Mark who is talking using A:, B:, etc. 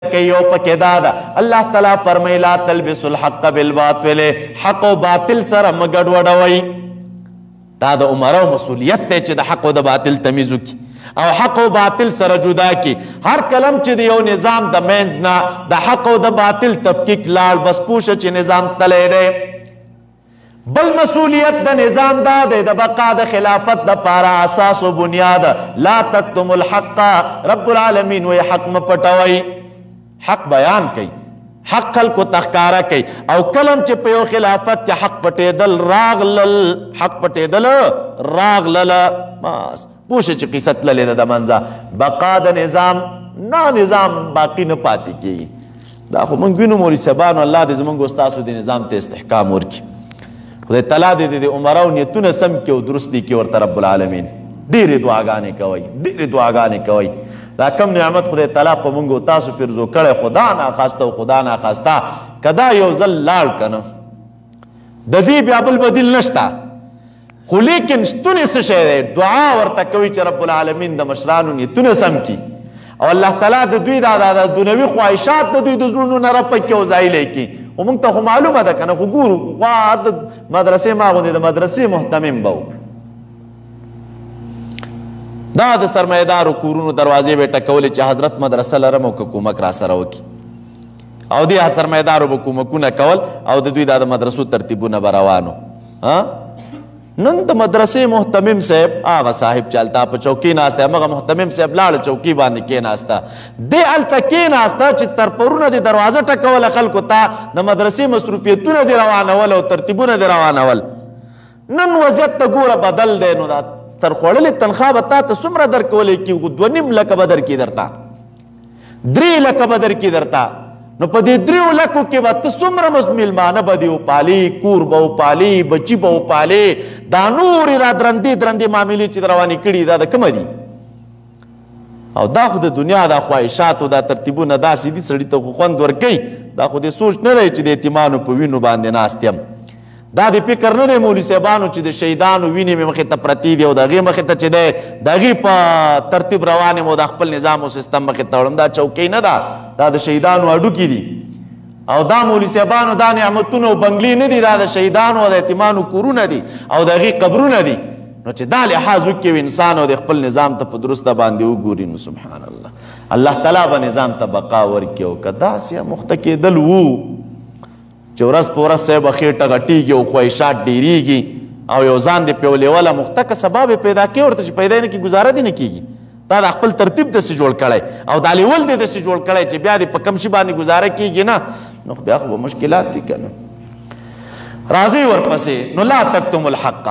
A: کیو پکې دا ده الله تعالی فرمایي لا تلبسوا الحق بالباطل حق او باطل سره مه ګډوډوئ. دا د عمرو مسؤلیت دی چې د حق او د باطل تمیز وکړي او حق او باطل سره جدا کړي. هر کلم چې د یو نظام د منځ نه د حق او د باطل تفکیک لاړ بس پوښه چې نظام تلی دی. بل مسؤلیت د نظام دا دی د بقا د خلافت د پاره اساس و بنیاد لا تکتموا الحق. رب العالمین وی حق مه پټوئ، حق بیان کوي، حق خلکو ته ښکاره کوي. او کلم چې په یو خلافت کې حق پټېدل راغلل بس پوښه چې قصه تللې ده د منځه. بقا د نظام نه نظام باقي نه پاتې کېږي. دا خو موږ وینو مولوي صاحبانو الله دې زموږ استاسو د نظام ته استحکام ورکړي. خدای تعالی دې د عمرو نیتونه سم کړي او درست دي کړي ورته رب العالمین. ډېرې دعاګانې کوئ. دا کم نعمت خدای تعالی په موږ او تاسو پرزو کړی خدا ناخواسته که دا یو ځل لاړ که نه د دې بیا بل بدیل نشته. خو لیکن شتونې څه شی دی؟ دعا ورته کوي چې رب العالمین د مشرانو نیتونه سم کړي او الله تعالی د دوی دا دنیوي خواهشات د دوی د زړونو نه رفع کړي او ځایلی کړي. خو موږ ته خو معلومه ده که نه، خو ګورو خوا د مدرسې ما غوندې د مدرسې محتمم به و. دا د سرمایه‌دارو کورونو دروازې به یې ټکولې چې حضرت مدرسه لرم او که کومک را سره وکړي او دې سرمایه‌دارو به کومکونه کول او د دوی دا د مدرسو ترتیبونه به روانو. نن د مدرسې محتمم صاحب هغه صاحب چې هلته په چوکۍ ناسته همغه محتمم صاحب لاړه چوکۍ باندې کېناسته دې هلته کېناسته چې تر پرونه دې دروازه ټکوله خلکو ته د مدرسې مصروفیتونه دې روانول او ترتیبونه دې روانول. نن وضعیت ته ګوره بدل دی. نو دا تر خوړلې تنخوا به تا ته څومره درکولی کېږي؟ 2.5 لکه به درکړي درته، 3 لکه به درکړي درته. نو په دې 3 لکو کې به ته څومره میلمانه به دې وپالي، کور به وپالي، بچي به وپالي. دا نورې دا درندې معاملې چې روانې کړي دا د کومه دي؟ او دا خو د دنیا دا خواهشاتو دا ترتیبونه داسې دي سړي ته خو خوند ورکوي. دا خو دې سوچ نه دی چې د یتیمانو په وینو باندې ناست یم. دا د فکر نه دی مولوي صاحبانو چې د شهیدانو وینې مې مخې ته پرتې دي او د هغې مخې ته چې دی د هغې په ترتیب روان یم او د خپل نظام او سیستم مخې ته وړم. دا چوکۍ نه ده، دا د شهیدانو هډوکي دي. او دا مولوي صاحبانو دا نعمتونه او بنګلې نه دي، دا د شهیدانو او د یتیمانو کورونه دي او د هغې قبرونه دي. نو چې دا لحاظ وکړي انسان او د خپل نظام ته په درسته باندې وګوري نو سبحان الله تعالی به نظام ته بقا ورکړي. او که داسې مخته کېدل وو چې ورځ په ورځ صاحب خېټه غټېږي او خواهشات ډېرېږي او یو ځان دې پې ولیوله مخته که سبا به پیدا کړي ورته چې پیدا نه کړي ګزاره دې نه کېږي. دا د خپل ترتیب داسې جوړ کړی او دا لیول دې داسې جوړ کړی چې بیا دې په کم شي باندې ګزاره کېږي نه نو بیا خو به مشکلات دي که نه. راځئ ورپسې نو لا تکتموا الحق.